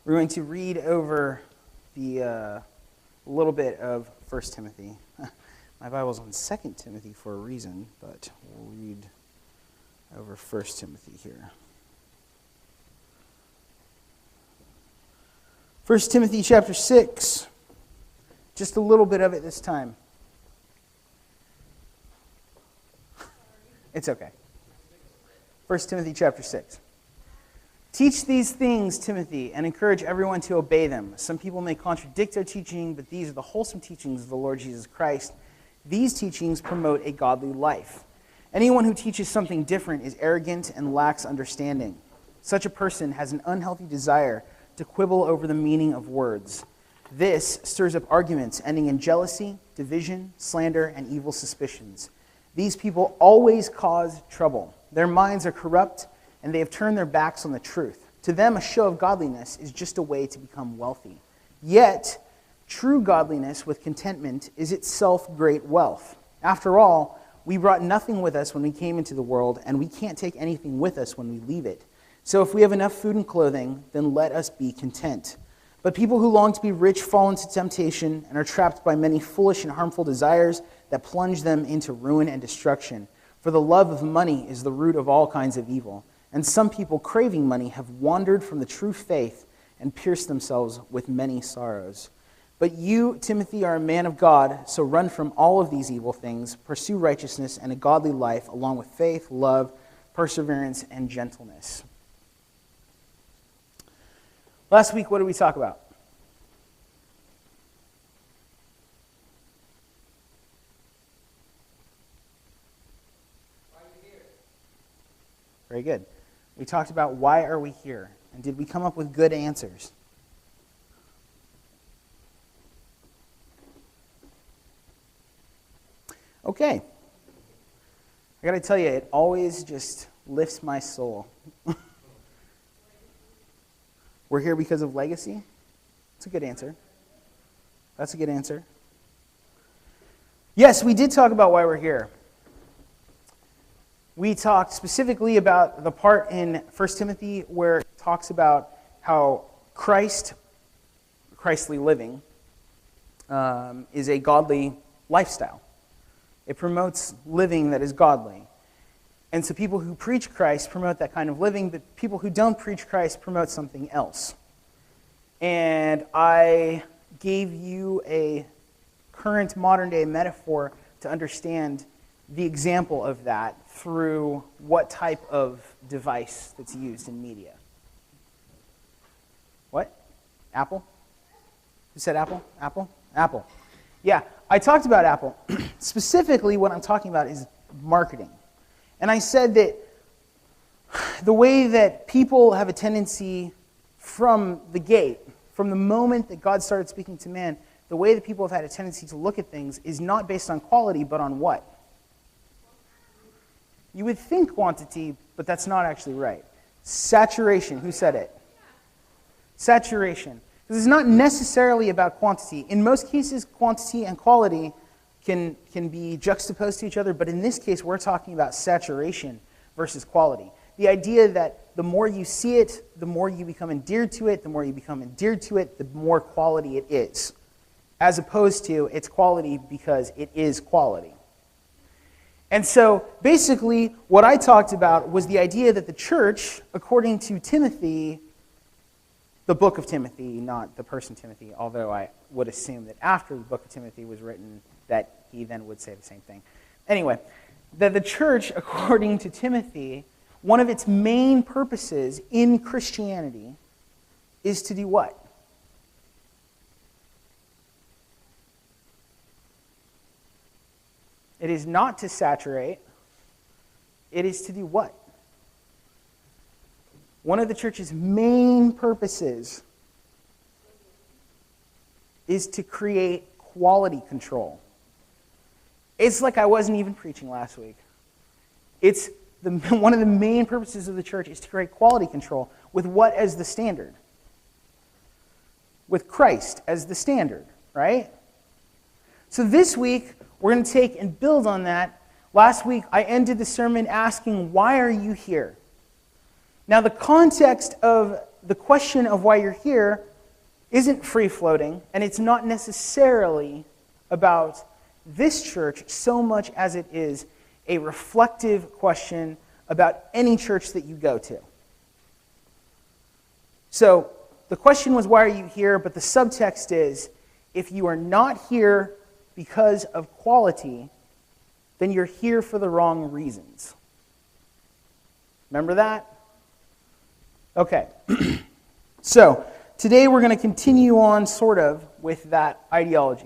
We're going to read over the little bit of 1 Timothy. My Bible's on 2 Timothy for a reason, but we'll read over 1 Timothy here. 1 Timothy chapter 6. Just a little bit of it this time. It's okay. 1 Timothy chapter 6. Teach these things, Timothy, and encourage everyone to obey them. Some people may contradict our teaching, but these are the wholesome teachings of the Lord Jesus Christ. These teachings promote a godly life. Anyone who teaches something different is arrogant and lacks understanding. Such a person has an unhealthy desire to quibble over the meaning of words. This stirs up arguments ending in jealousy, division, slander, and evil suspicions. These people always cause trouble. Their minds are corrupt, and they have turned their backs on the truth. To them, a show of godliness is just a way to become wealthy. Yet, true godliness with contentment is itself great wealth. After all, we brought nothing with us when we came into the world, and we can't take anything with us when we leave it. So if we have enough food and clothing, then let us be content. But people who long to be rich fall into temptation and are trapped by many foolish and harmful desires that plunge them into ruin and destruction. For the love of money is the root of all kinds of evil. And some people craving money have wandered from the true faith and pierced themselves with many sorrows. But you, Timothy, are a man of God, so run from all of these evil things, pursue righteousness and a godly life, along with faith, love, perseverance, and gentleness. Last week, what did we talk about? Why are you here? Very good. We talked about why are we here, and did we come up with good answers? Okay. I got to tell you, it always just lifts my soul. We're here because of legacy? That's a good answer. That's a good answer. Yes, we did talk about why we're here. We talked specifically about the part in 1 Timothy where it talks about how Christly living, is a godly lifestyle. It promotes living that is godly. And so people who preach Christ promote that kind of living, but people who don't preach Christ promote something else. And I gave you a current modern-day metaphor to understand the example of that through what type of device that's used in media. What? Apple? Who said Apple? Apple? Apple. Yeah, I talked about Apple. Specifically, what I'm talking about is marketing. And I said that the way that people have a tendency from the gate, from the moment that God started speaking to man, the way that people have had a tendency to look at things is not based on quality, but on what? You would think quantity, but that's not actually right. Saturation. Who said it? Saturation. Because it's not necessarily about quantity. In most cases, quantity and quality can be juxtaposed to each other, but in this case, we're talking about saturation versus quality. The idea that the more you see it, the more you become endeared to it, the more you become endeared to it, the more quality it is. As opposed to it's quality because it is quality. And so, basically, what I talked about was the idea that the church, according to Timothy, the book of Timothy, not the person Timothy, although I would assume that after the book of Timothy was written, that he then would say the same thing. Anyway, that the church, according to Timothy, one of its main purposes in Christianity is to do what? It is not to saturate. It is to do what? One of the church's main purposes is to create quality control. It's like I wasn't even preaching last week. It's one of the main purposes of the church is to create quality control with what as the standard? With Christ as the standard, right? So this week, we're going to take and build on that. Last week, I ended the sermon asking, why are you here? Now, the context of the question of why you're here isn't free-floating, and it's not necessarily about this church so much as it is a reflective question about any church that you go to. So the question was, why are you here? But the subtext is, if you are not here because of quality, then you're here for the wrong reasons. Remember that? Okay. So today we're going to continue on sort of with that ideology.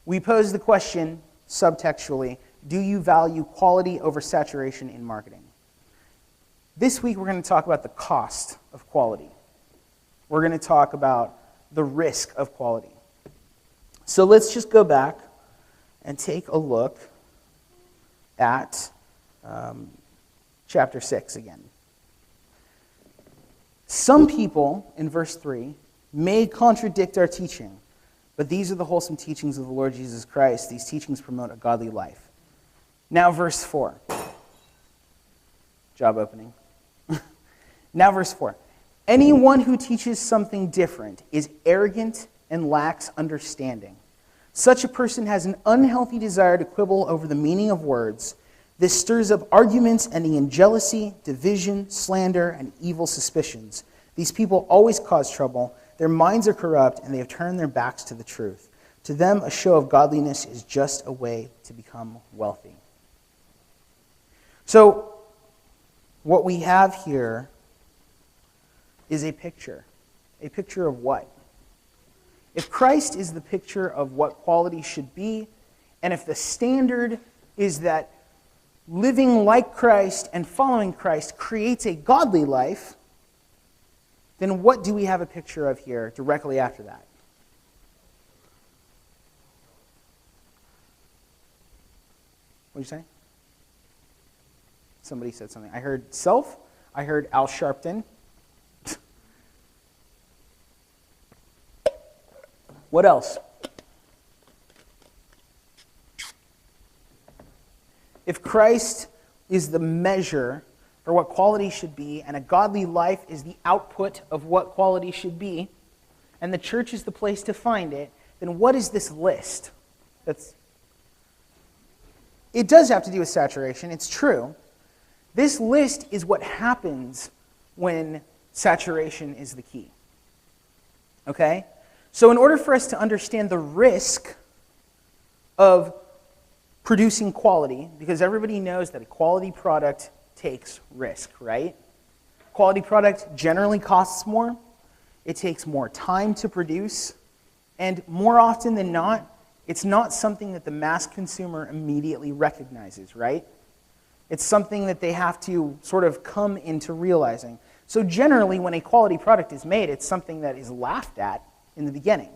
We pose the question subtextually, do you value quality over saturation in marketing? This week we're going to talk about the cost of quality. We're going to talk about the risk of quality. So let's just go back and take a look at chapter 6 again. Some people, in verse 3, may contradict our teaching, but these are the wholesome teachings of the Lord Jesus Christ. These teachings promote a godly life. Now verse 4. Job opening. Now verse 4. Anyone who teaches something different is arrogant and lacks understanding. Such a person has an unhealthy desire to quibble over the meaning of words. This stirs up arguments ending in jealousy, division, slander, and evil suspicions. These people always cause trouble. Their minds are corrupt, and they have turned their backs to the truth. To them, a show of godliness is just a way to become wealthy. So, what we have here is a picture. A picture of what? If Christ is the picture of what quality should be, and if the standard is that living like Christ and following Christ creates a godly life, then what do we have a picture of here directly after that? What did you say? Somebody said something. I heard self. I heard Al Sharpton. What else? If Christ is the measure for what quality should be, and a godly life is the output of what quality should be, and the church is the place to find it, then what is this list? It does have to do with saturation, it's true. This list is what happens when saturation is the key. Okay? So in order for us to understand the risk of producing quality, because everybody knows that a quality product takes risk, right? Quality product generally costs more. It takes more time to produce. And more often than not, it's not something that the mass consumer immediately recognizes, right? It's something that they have to sort of come into realizing. So generally, when a quality product is made, it's something that is laughed at in the beginning.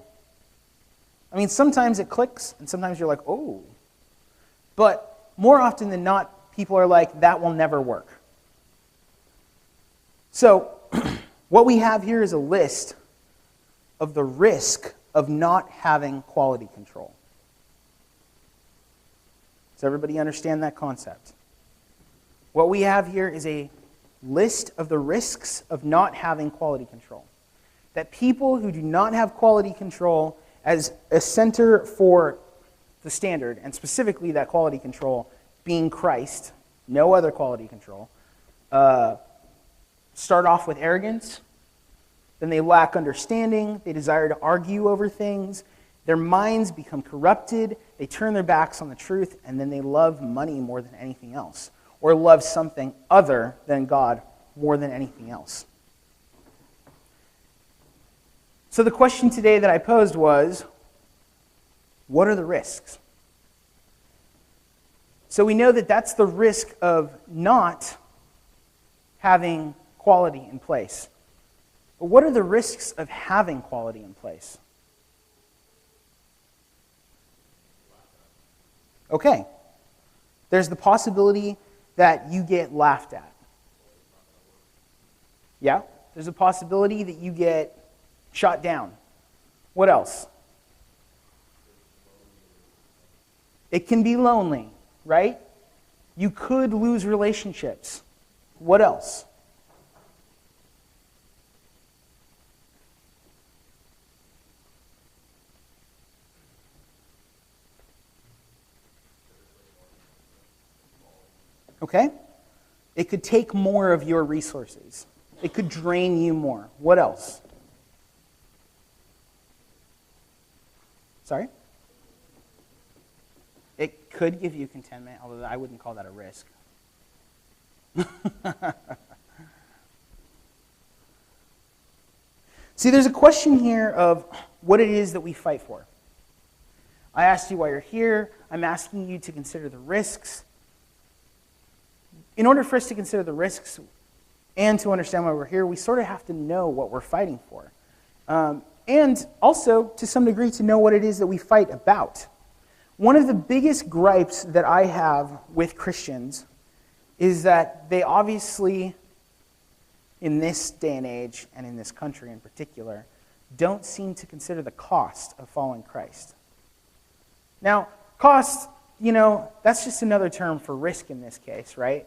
I mean, sometimes it clicks, and sometimes you're like, oh. But more often than not, people are like, that will never work. So what we have here is a list of the risk of not having quality control. Does everybody understand that concept? What we have here is a list of the risks of not having quality control. That people who do not have quality control as a center for the standard, and specifically that quality control being Christ, no other quality control, start off with arrogance, then they lack understanding, they desire to argue over things, their minds become corrupted, they turn their backs on the truth, and then they love money more than anything else, or love something other than God more than anything else. So the question today that I posed was, what are the risks? So we know that that's the risk of not having quality in place. But what are the risks of having quality in place? Okay. There's the possibility that you get laughed at. Yeah? There's a possibility that you get shot down. What else? It can be lonely, right? You could lose relationships. What else? Okay? It could take more of your resources. It could drain you more. What else? Sorry? It could give you contentment, although I wouldn't call that a risk. See, there's a question here of what it is that we fight for. I asked you why you're here. I'm asking you to consider the risks. In order for us to consider the risks and to understand why we're here, we sort of have to know what we're fighting for. And also, to some degree, to know what it is that we fight about. One of the biggest gripes that I have with Christians is that they obviously, in this day and age, and in this country in particular, don't seem to consider the cost of following Christ. Now, cost, that's just another term for risk in this case, right?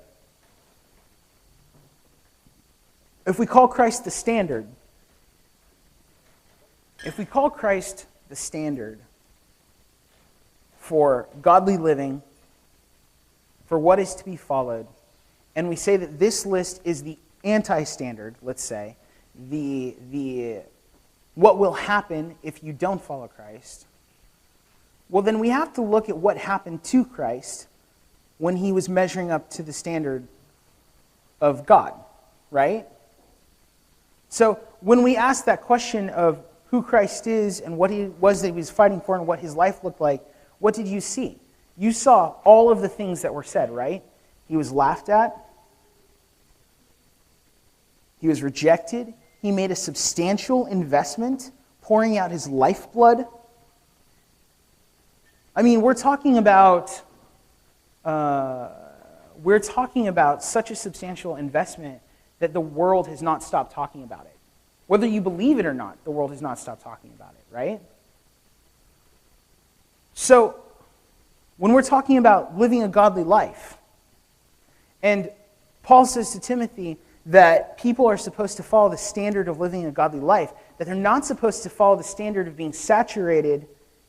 If we call Christ the standard, for godly living, for what is to be followed, and we say that this list is the anti-standard, let's say, what will happen if you don't follow Christ, well, then we have to look at what happened to Christ when he was measuring up to the standard of God, right? So when we ask that question of who Christ is and what he was that he was fighting for and what his life looked like, what did you see? You saw all of the things that were said, right? He was laughed at. He was rejected. He made a substantial investment, pouring out his lifeblood. I mean, we're talking about such a substantial investment that the world has not stopped talking about it. Whether you believe it or not, the world has not stopped talking about it, right? So, when we're talking about living a godly life, and Paul says to Timothy that people are supposed to follow the standard of living a godly life, that they're not supposed to follow the standard of being saturated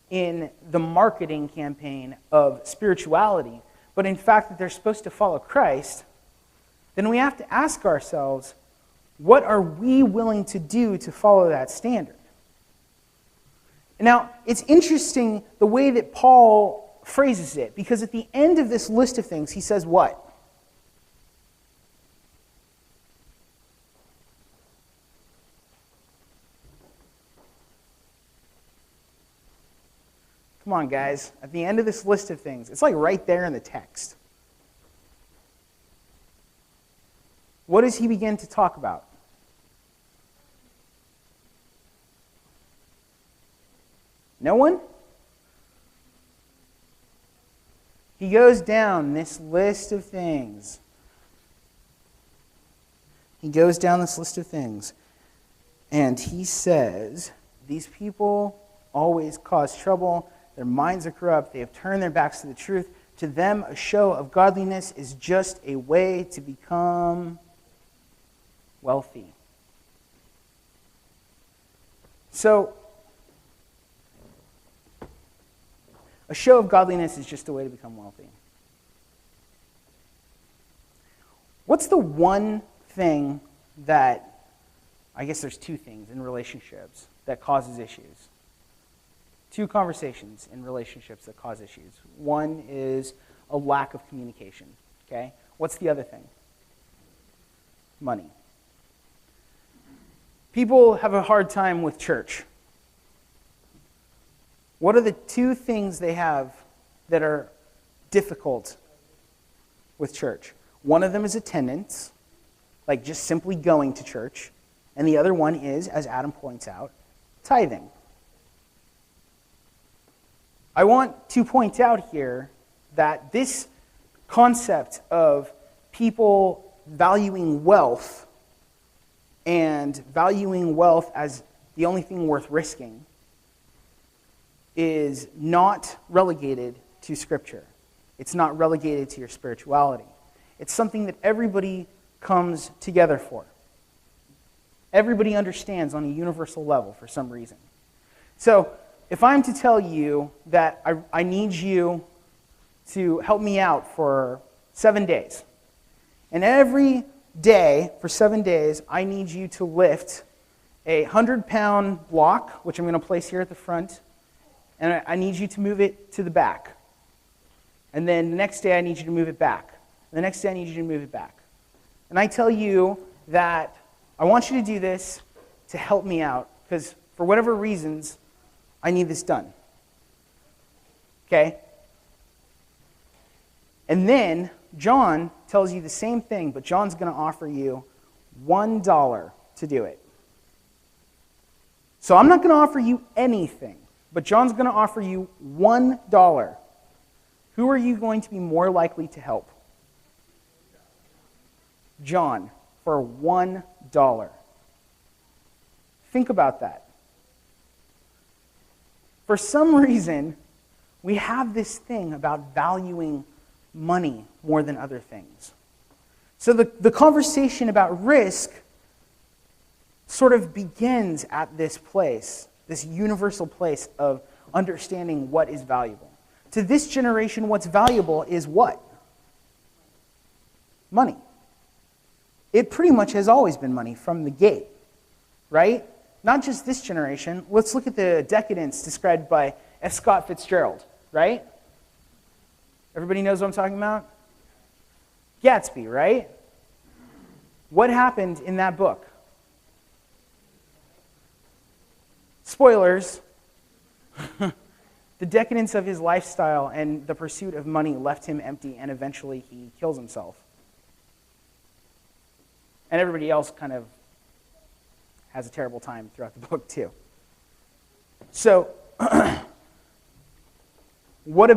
in the marketing campaign of spirituality, but in fact that they're supposed to follow Christ, then we have to ask ourselves, what are we willing to do to follow that standard? Now, it's interesting the way that Paul phrases it, because at the end of this list of things, he says what? Come on, guys. At the end of this list of things, it's like right there in the text. What does he begin to talk about? No one? He goes down this list of things. And he says, these people always cause trouble. Their minds are corrupt. They have turned their backs to the truth. To them, a show of godliness is just a way to become wealthy. So, a show of godliness is just a way to become wealthy. What's the one thing that, I guess there's two things in relationships that causes issues. Two conversations in relationships that cause issues. One is a lack of communication. Okay? What's the other thing? Money. People have a hard time with church. What are the two things they have that are difficult with church? One of them is attendance, like just simply going to church. And the other one is, as Adam points out, tithing. I want to point out here that this concept of people valuing wealth and valuing wealth as the only thing worth risking is not relegated to Scripture. It's not relegated to your spirituality. It's something that everybody comes together for. Everybody understands on a universal level for some reason. So, if I'm to tell you that I need you to help me out for 7 days, And every day, for 7 days, I need you to lift a 100-pound block, which I'm going to place here at the front, and I need you to move it to the back. And then the next day, I need you to move it back. And the next day, I need you to move it back. And I tell you that I want you to do this to help me out, because for whatever reasons, I need this done. Okay? And then John tells you the same thing, but John's going to offer you $1 to do it. So I'm not going to offer you anything, but John's going to offer you $1. Who are you going to be more likely to help? John, for $1. Think about that. For some reason, we have this thing about valuing money more than other things. So the conversation about risk sort of begins at this place, this universal place of understanding what is valuable. To this generation, what's valuable is what? Money. It pretty much has always been money from the gate, right? Not just this generation. Let's look at the decadence described by F. Scott Fitzgerald, right? Everybody knows what I'm talking about? Gatsby, right? What happened in that book? Spoilers. The decadence of his lifestyle and the pursuit of money left him empty, and eventually he kills himself. And everybody else kind of has a terrible time throughout the book too. So, what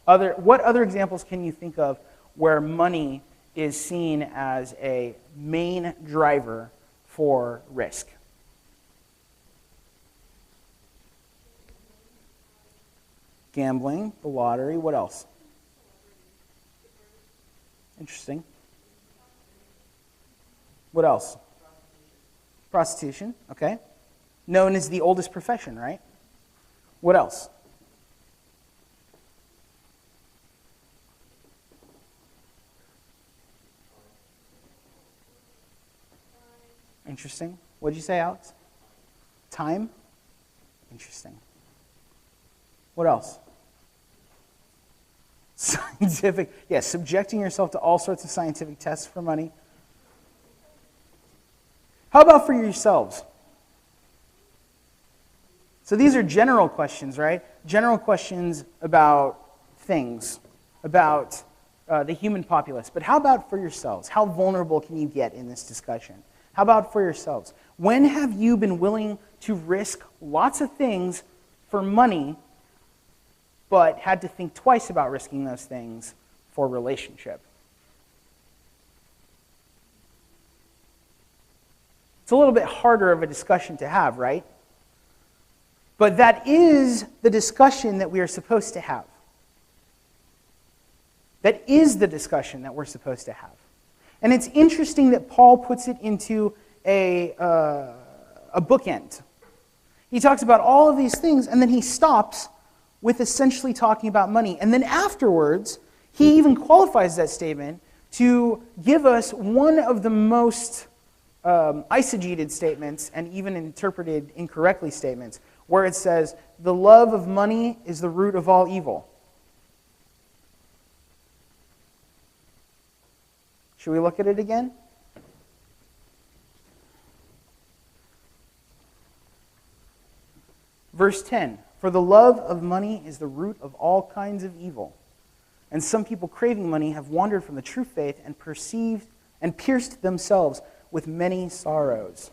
other examples can you think of where money is seen as a main driver for risk? Gambling, the lottery, what else? Interesting. What else? Prostitution, okay. Known as the oldest profession, right? What else? Interesting. What did you say, Alex? Time? Interesting. What else? Scientific. Yeah, subjecting yourself to all sorts of scientific tests for money. How about for yourselves? So these are general questions, right? General questions about things, about the human populace. But how about for yourselves? How vulnerable can you get in this discussion? How about for yourselves? When have you been willing to risk lots of things for money, but had to think twice about risking those things for relationship? It's a little bit harder of a discussion to have, right? But that is the discussion that we are supposed to have. That is the discussion that we're supposed to have. And it's interesting that Paul puts it into a bookend. He talks about all of these things, and then he stops with essentially talking about money. And then afterwards, he even qualifies that statement to give us one of the most eisegeted statements, and even interpreted incorrectly statements, where it says, the love of money is the root of all evil. Should we look at it again? Verse 10, for the love of money is the root of all kinds of evil. And some people craving money have wandered from the true faith and pierced themselves with many sorrows.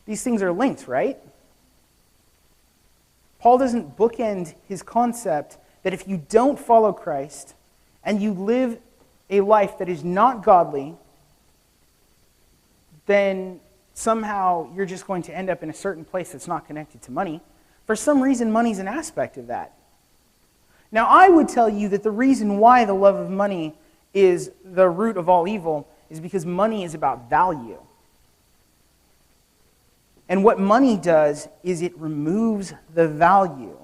These things are linked, right? Paul doesn't bookend his concept that if you don't follow Christ and you live a life that is not godly, then somehow you're just going to end up in a certain place that's not connected to money. For some reason, money's an aspect of that. Now, I would tell you that the reason why the love of money is the root of all evil is because money is about value. And what money does is it removes the value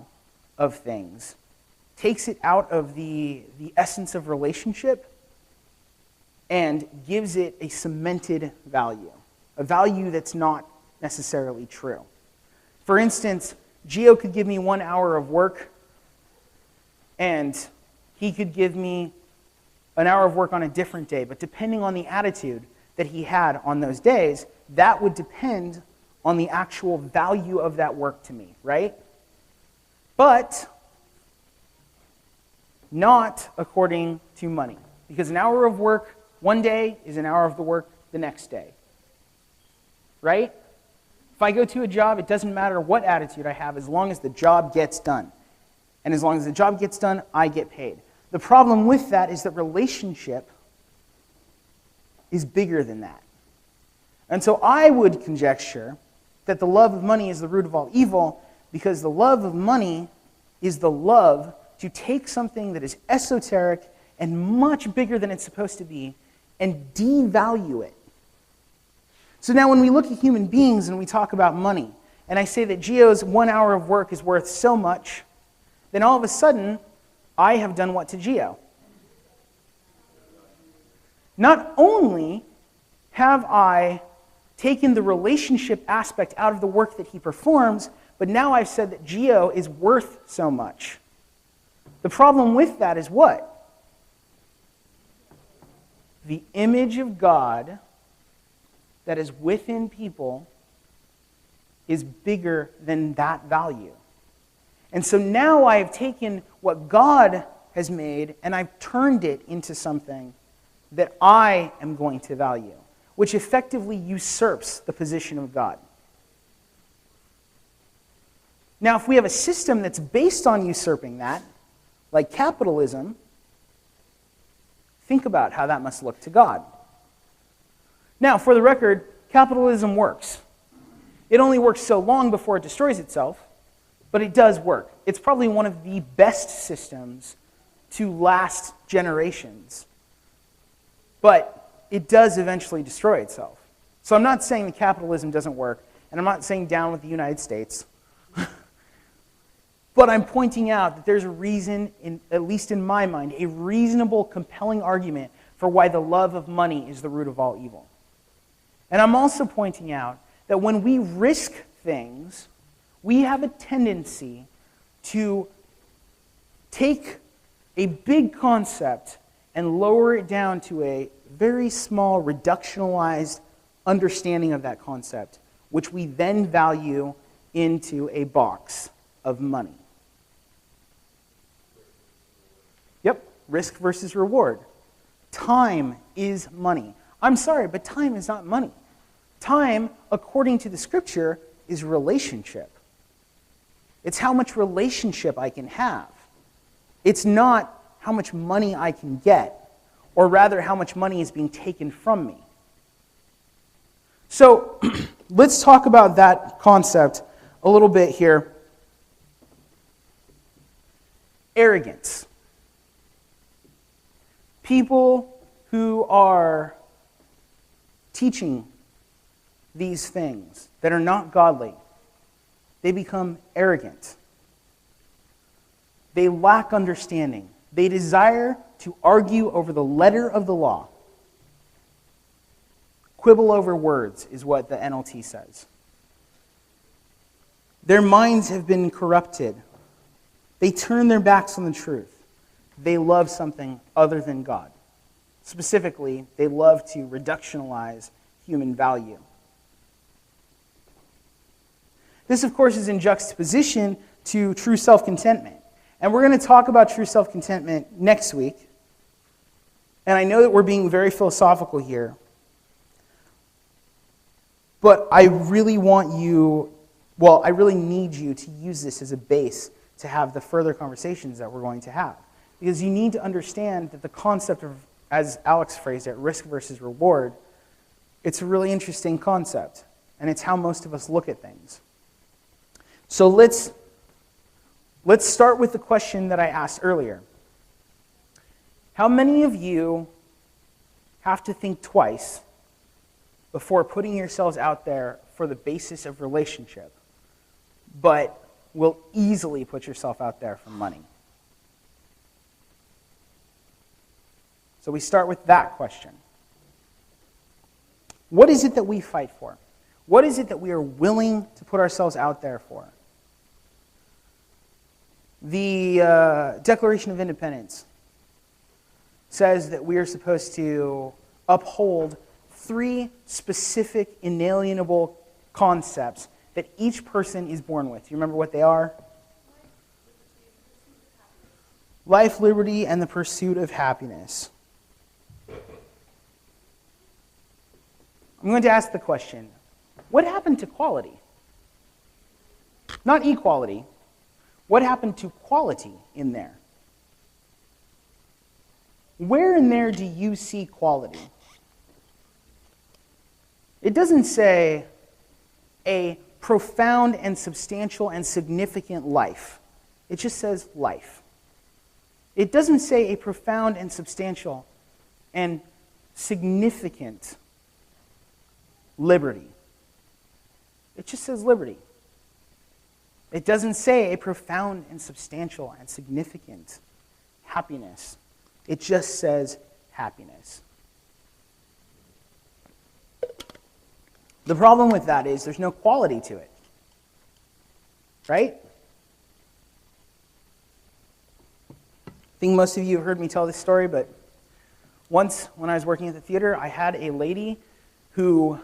of things takes it out of the essence of relationship and gives it a cemented value, a value that's not necessarily true. For instance, Gio could give me 1 hour of work, and he could give me an hour of work on a different day, but depending on the attitude that he had on those days, that would depend on the actual value of that work to me, right? But not according to money, because an hour of work one day is an hour of the work the next day, right? If I go to a job, it doesn't matter what attitude I have as long as the job gets done. And as long as the job gets done, I get paid. The problem with that is that relationship is bigger than that. And so I would conjecture that the love of money is the root of all evil, because the love of money is the love to take something that is esoteric and much bigger than it's supposed to be and devalue it. So now when we look at human beings and we talk about money, and I say that Gio's 1 hour of work is worth so much, then all of a sudden, I have done what to Gio? Not only have I taken the relationship aspect out of the work that he performs, but now I've said that Gio is worth so much. The problem with that is what? The image of God that is within people is bigger than that value. And so now I have taken what God has made and I've turned it into something that I am going to value, which effectively usurps the position of God. Now, if we have a system that's based on usurping that, like capitalism, think about how that must look to God. Now, for the record, capitalism works. It only works so long before it destroys itself, but it does work. It's probably one of the best systems to last generations. But it does eventually destroy itself. So I'm not saying that capitalism doesn't work, and I'm not saying down with the United States. But I'm pointing out that there's a reason, at least in my mind, a reasonable, compelling argument for why the love of money is the root of all evil. And I'm also pointing out that when we risk things, we have a tendency to take a big concept and lower it down to a very small, reductionalized understanding of that concept, which we then value into a box of money. Yep, risk versus reward. Time is money. I'm sorry, but time is not money. Time, according to the scripture, is relationship. It's how much relationship I can have. It's not how much money I can get, or rather how much money is being taken from me. So let's talk about that concept a little bit here. Arrogance. People who are teaching these things that are not godly, they become arrogant. They lack understanding. They desire to argue over the letter of the law. Quibble over words is what the NLT says. Their minds have been corrupted. They turn their backs on the truth. They love something other than God. Specifically, they love to reductionalize human value. This, of course, is in juxtaposition to true self-contentment. And we're going to talk about true self-contentment next week. And I know that we're being very philosophical here. But I really want you, well, I really need you to use this as a base to have the further conversations that we're going to have. Because you need to understand that the concept of, as Alex phrased it, risk versus reward, it's a really interesting concept. And it's how most of us look at things. So let's start with the question that I asked earlier. How many of you have to think twice before putting yourselves out there for the basis of relationship, but will easily put yourself out there for money? So we start with that question. What is it that we fight for? What is it that we are willing to put ourselves out there for? The Declaration of Independence says that we are supposed to uphold 3 specific inalienable concepts that each person is born with. You remember what they are? Life, liberty, and the pursuit of happiness. I'm going to ask the question, what happened to quality? Not equality. What happened to quality in there? Where in there do you see quality? It doesn't say a profound and substantial and significant life. It just says life. It doesn't say a profound and substantial and significant liberty. It just says liberty. It doesn't say a profound and substantial and significant happiness. It just says happiness. The problem with that is there's no quality to it. Right? I think most of you have heard me tell this story, but once when I was working at the theater, I had a lady who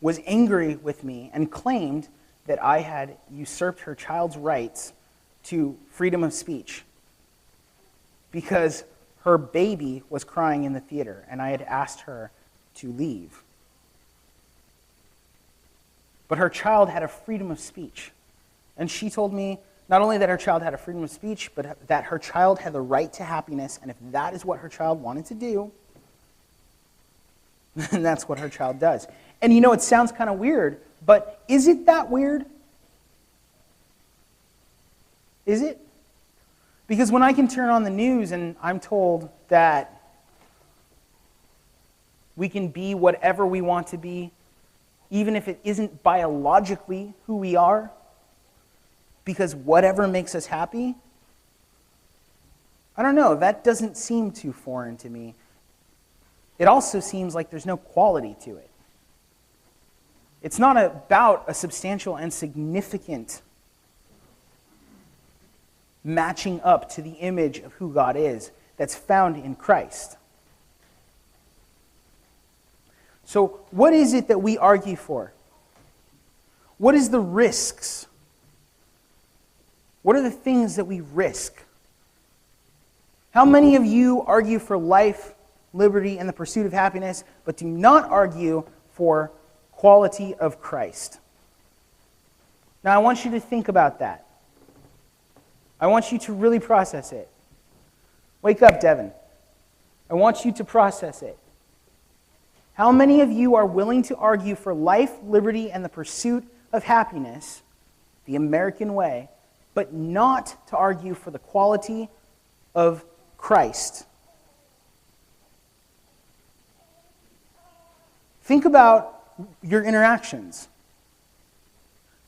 was angry with me and claimed that I had usurped her child's rights to freedom of speech because her baby was crying in the theater and I had asked her to leave. But her child had a freedom of speech. And she told me not only that her child had a freedom of speech, but that her child had the right to happiness, and if that is what her child wanted to do, then that's what her child does. And you know, it sounds kind of weird, but is it that weird? Is it? Because when I can turn on the news and I'm told that we can be whatever we want to be, even if it isn't biologically who we are, because whatever makes us happy, I don't know, that doesn't seem too foreign to me. It also seems like there's no quality to it. It's not about a substantial and significant matching up to the image of who God is that's found in Christ. So what is it that we argue for? What is the risks? What are the things that we risk? How many of you argue for life, liberty, and the pursuit of happiness, but do not argue for quality of Christ? Now, I want you to think about that. I want you to really process it. Wake up, Devin. I want you to process it. How many of you are willing to argue for life, liberty, and the pursuit of happiness, the American way, but not to argue for the quality of Christ? Think about your interactions.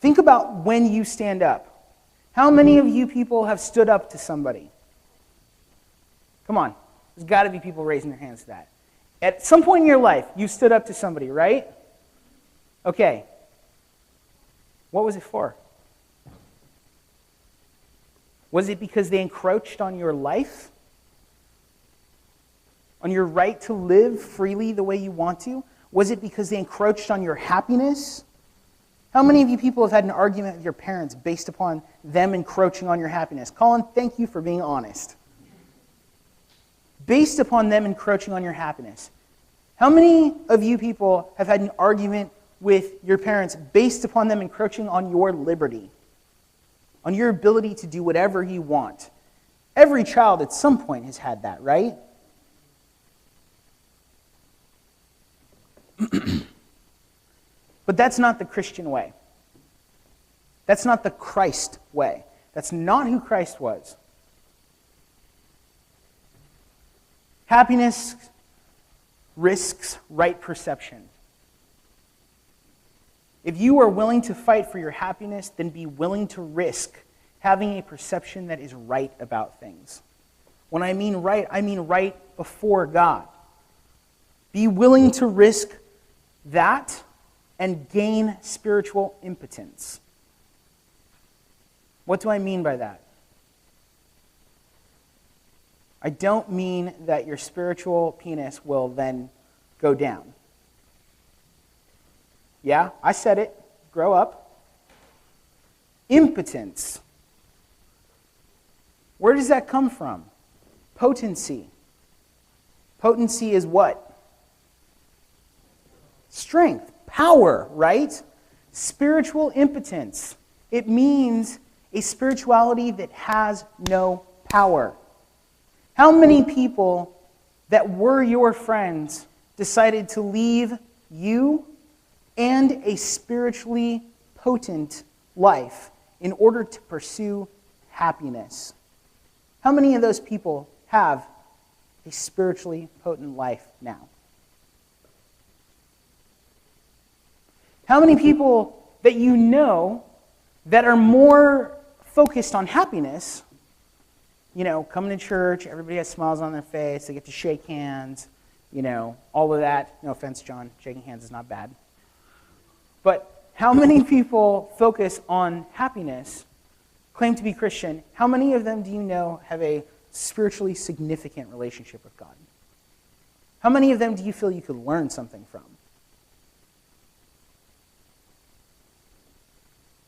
Think about when you stand up. How many of you people have stood up to somebody? Come on. There's got to be people raising their hands to that. At some point in your life, you stood up to somebody, right? Okay. What was it for? Was it because they encroached on your life? On your right to live freely the way you want to? Was it because they encroached on your happiness? How many of you people have had an argument with your parents based upon them encroaching on your happiness? Colin, thank you for being honest. Based upon them encroaching on your happiness. How many of you people have had an argument with your parents based upon them encroaching on your liberty? On your ability to do whatever you want? Every child at some point has had that, right? But that's not the Christian way. That's not the Christ way. That's not who Christ was. Happiness risks right perception. If you are willing to fight for your happiness, then be willing to risk having a perception that is right about things. When I mean right before God. Be willing to risk that and gain spiritual impotence. What do I mean by that? I don't mean that your spiritual penis will then go down. Yeah, I said it. Grow up. Impotence. Where does that come from? Potency. Potency is what? Strength, power, right? Spiritual impotence. It means a spirituality that has no power. How many people that were your friends decided to leave you and a spiritually potent life in order to pursue happiness? How many of those people have a spiritually potent life now? How many people that you know that are more focused on happiness, coming to church, everybody has smiles on their face, they get to shake hands, all of that. No offense, John, shaking hands is not bad. But how many people focus on happiness, claim to be Christian? How many of them do you know have a spiritually significant relationship with God? How many of them do you feel you could learn something from?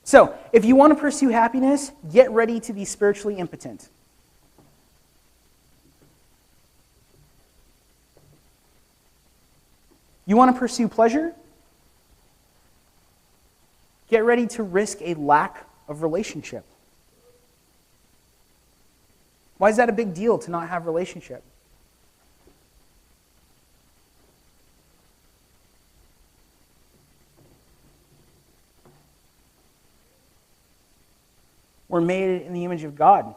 So, if you want to pursue happiness, get ready to be spiritually impotent. You want to pursue pleasure? Get ready to risk a lack of relationship. Why is that a big deal to not have relationship? We're made in the image of God.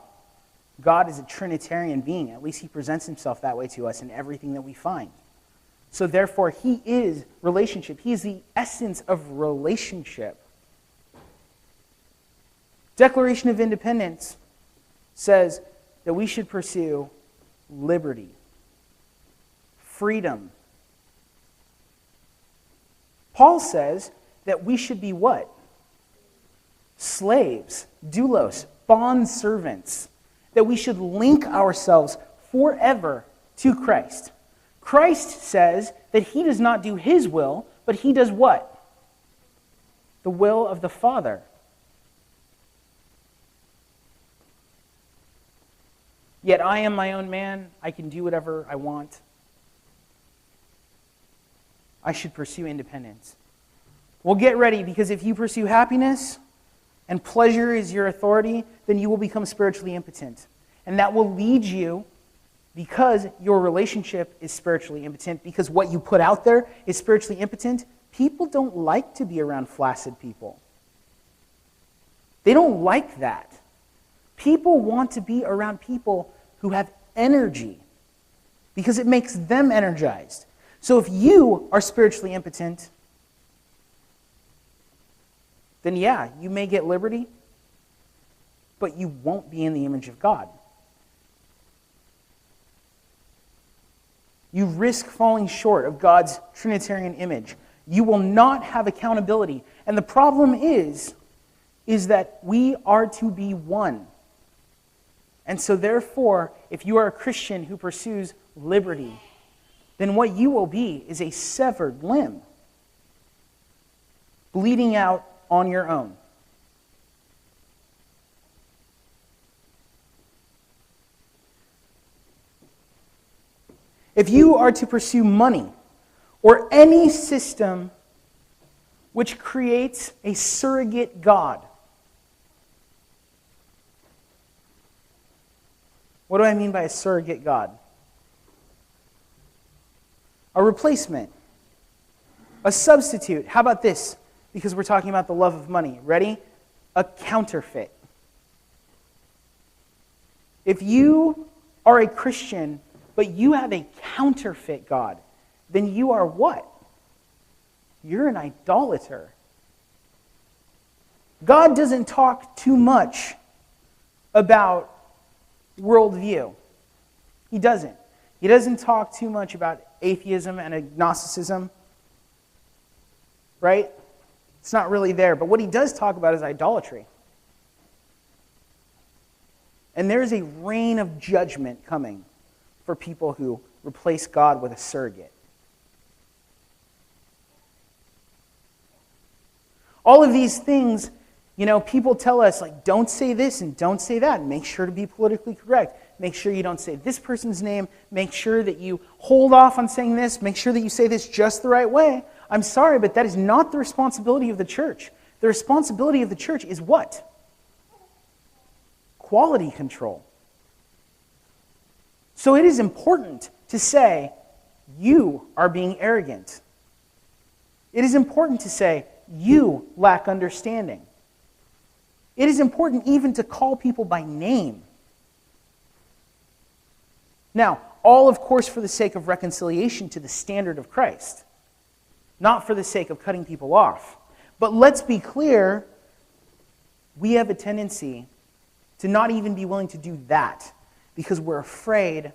God is a Trinitarian being. At least he presents himself that way to us in everything that we find. So therefore, he is relationship. He is the essence of relationship. Declaration of Independence says that we should pursue liberty, freedom. Paul says that we should be what? Slaves, doulos, bond servants, that we should link ourselves forever to Christ. Christ says that he does not do his will, but he does what? The will of the Father. Yet I am my own man, I can do whatever I want. I should pursue independence. Well, get ready, because if you pursue happiness and pleasure is your authority, then you will become spiritually impotent. And that will lead you, because your relationship is spiritually impotent, because what you put out there is spiritually impotent, people don't like to be around flaccid people. They don't like that. People want to be around people who have energy, because it makes them energized. So if you are spiritually impotent, then yeah, you may get liberty, but you won't be in the image of God. You risk falling short of God's Trinitarian image. You will not have accountability. And the problem is that we are to be one. And so therefore, if you are a Christian who pursues liberty, then what you will be is a severed limb, bleeding out on your own. If you are to pursue money or any system which creates a surrogate God, what do I mean by a surrogate God? A replacement, a substitute. How about this? Because we're talking about the love of money. Ready? A counterfeit. If you are a Christian, but you have a counterfeit God, then you are what? You're an idolater. God doesn't talk too much about worldview. He doesn't. He doesn't talk too much about atheism and agnosticism, right? It's not really there. But what he does talk about is idolatry. And there's a reign of judgment coming for people who replace God with a surrogate. All of these things, people tell us, like, don't say this and don't say that. Make sure to be politically correct. Make sure you don't say this person's name. Make sure that you hold off on saying this. Make sure that you say this just the right way. I'm sorry, but that is not the responsibility of the church. The responsibility of the church is what? Quality control. So it is important to say, you are being arrogant. It is important to say, you lack understanding. It is important even to call people by name. Now, all, of course, for the sake of reconciliation to the standard of Christ, not for the sake of cutting people off. But let's be clear, we have a tendency to not even be willing to do that because we're afraid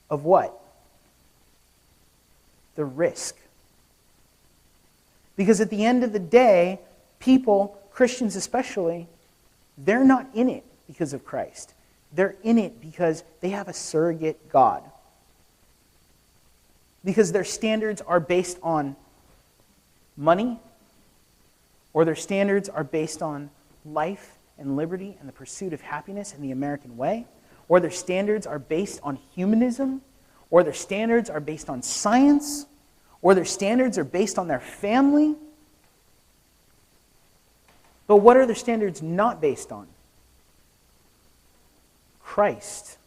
of what? The risk. Because at the end of the day, people, Christians especially, they're not in it because of Christ. They're in it because they have a surrogate God. Because their standards are based on money, or their standards are based on life and liberty and the pursuit of happiness in the American way, or their standards are based on humanism, or their standards are based on science, or their standards are based on their family. But what are their standards not based on? Christ.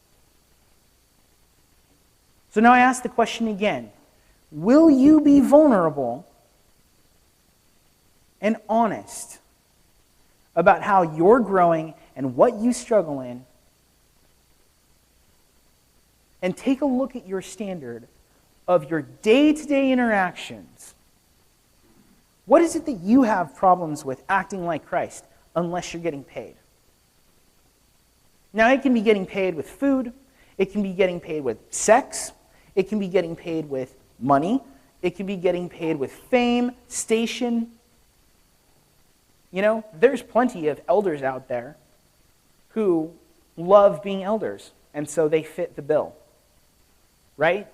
So now I ask the question again. Will you be vulnerable and honest about how you're growing and what you struggle in? And take a look at your standard of your day-to-day interactions. What is it that you have problems with acting like Christ unless you're getting paid? Now, it can be getting paid with food. It can be getting paid with sex. It can be getting paid with money. It can be getting paid with fame, station. There's plenty of elders out there who love being elders, and so they fit the bill, right?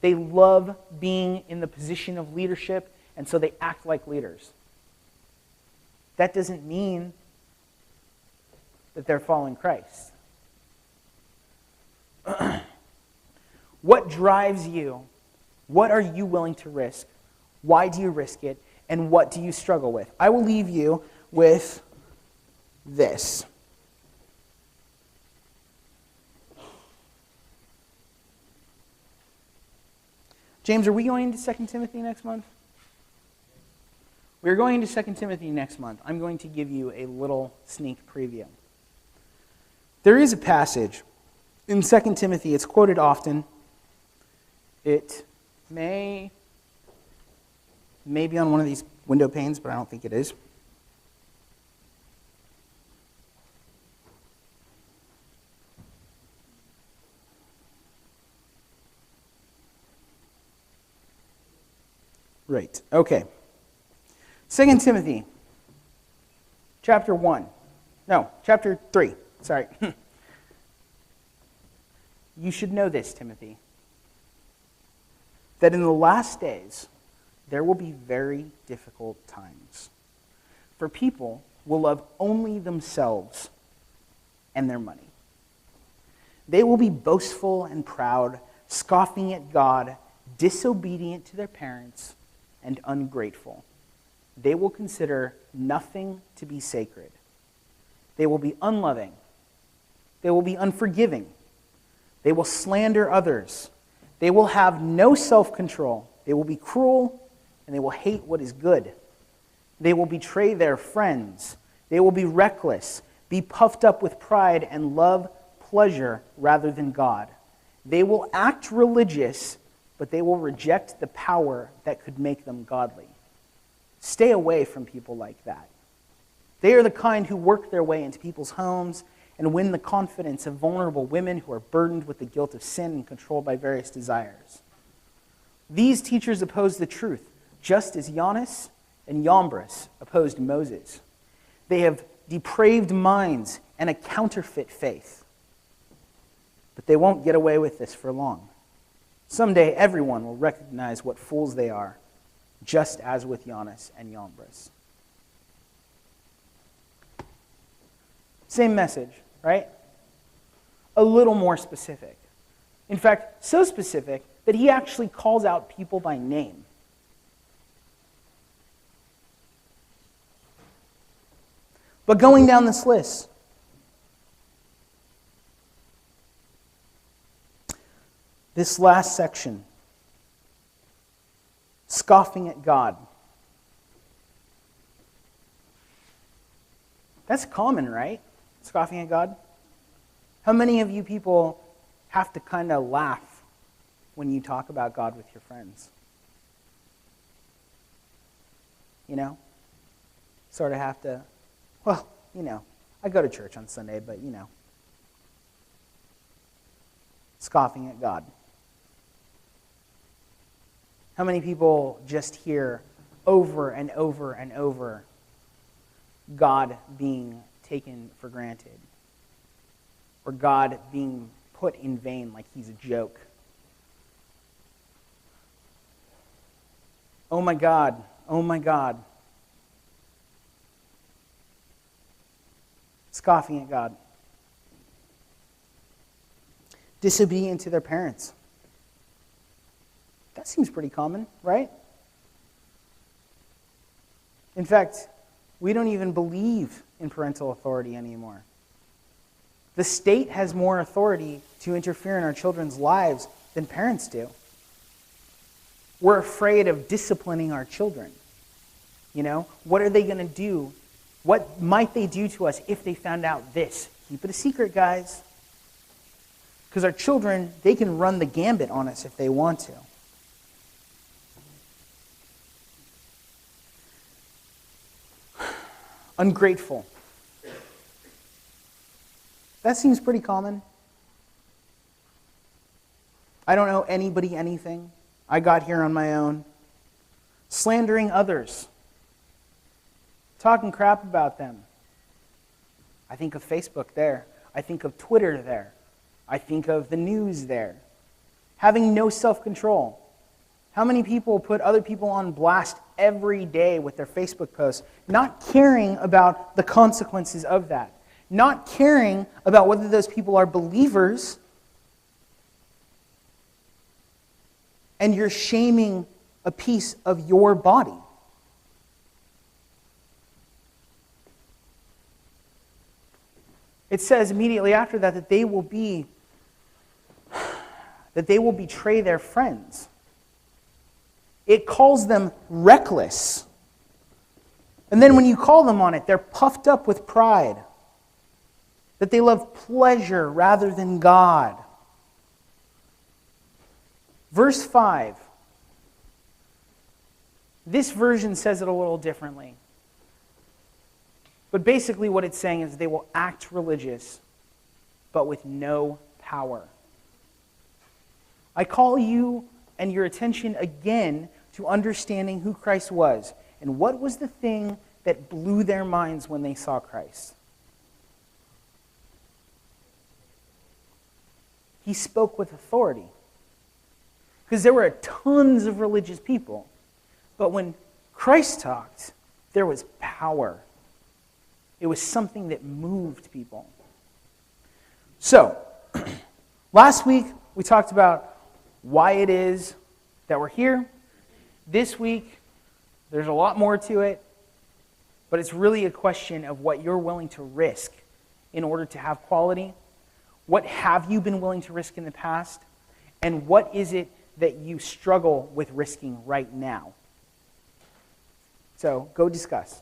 They love being in the position of leadership, and so they act like leaders. That doesn't mean that they're following Christ. What drives you? What are you willing to risk? Why do you risk it? And what do you struggle with? I will leave you with this. James, are we going into 2 Timothy next month? We're going into 2 Timothy next month. I'm going to give you a little sneak preview. There is a passage in 2 Timothy. It's quoted often. It may be on one of these window panes, but I don't think it is. Right, okay. 2 Timothy, chapter 3. Sorry. You should know this, Timothy, that in the last days, there will be very difficult times. For people will love only themselves and their money. They will be boastful and proud, scoffing at God, disobedient to their parents, and ungrateful. They will consider nothing to be sacred. They will be unloving. They will be unforgiving. They will slander others. They will have no self-control. They will be cruel, and they will hate what is good. They will betray their friends. They will be reckless, be puffed up with pride, and love pleasure rather than God. They will act religious, but they will reject the power that could make them godly. Stay away from people like that. They are the kind who work their way into people's homes and win the confidence of vulnerable women who are burdened with the guilt of sin and controlled by various desires. These teachers oppose the truth, just as Jannes and Jambres opposed Moses. They have depraved minds and a counterfeit faith. But they won't get away with this for long. Someday everyone will recognize what fools they are, just as with Jannes and Jambres. Same message, right? A little more specific. In fact, so specific that he actually calls out people by name. But going down this list, this last section, scoffing at God. That's common, right? Scoffing at God. How many of you people have to kind of laugh when you talk about God with your friends? You know? Sort of have to, well, you know, I go to church on Sunday, but you know. Scoffing at God. How many people just hear over and over and over God being taken for granted? Or God being put in vain like he's a joke? Oh my God, oh my God. Scoffing at God. Disobedient to their parents. That seems pretty common, right? In fact, we don't even believe in parental authority anymore. The state has more authority to interfere in our children's lives than parents do. We're afraid of disciplining our children. You know, what are they going to do? What might they do to us if they found out this? Keep it a secret, guys. Because our children, they can run the gambit on us if they want to. Ungrateful. That seems pretty common. I don't owe anybody anything. I got here on my own. Slandering others. Talking crap about them. I think of Facebook there. I think of Twitter there. I think of the news there. Having no self-control. How many people put other people on blast every day with their Facebook posts, not caring about the consequences of that, not caring about whether those people are believers, and you're shaming a piece of your body? It says immediately after that they will betray their friends. It calls them reckless. And then when you call them on it, they're puffed up with pride. That they love pleasure rather than God. Verse 5. This version says it a little differently. But basically what it's saying is they will act religious, but with no power. I call you and your attention again to understanding who Christ was. And what was the thing that blew their minds when they saw Christ? He spoke with authority. Because there were tons of religious people. But when Christ talked, there was power. It was something that moved people. So, last week we talked about why it is that we're here. This week, there's a lot more to it, but it's really a question of what you're willing to risk in order to have quality. What have you been willing to risk in the past? And what is it that you struggle with risking right now? So, go discuss.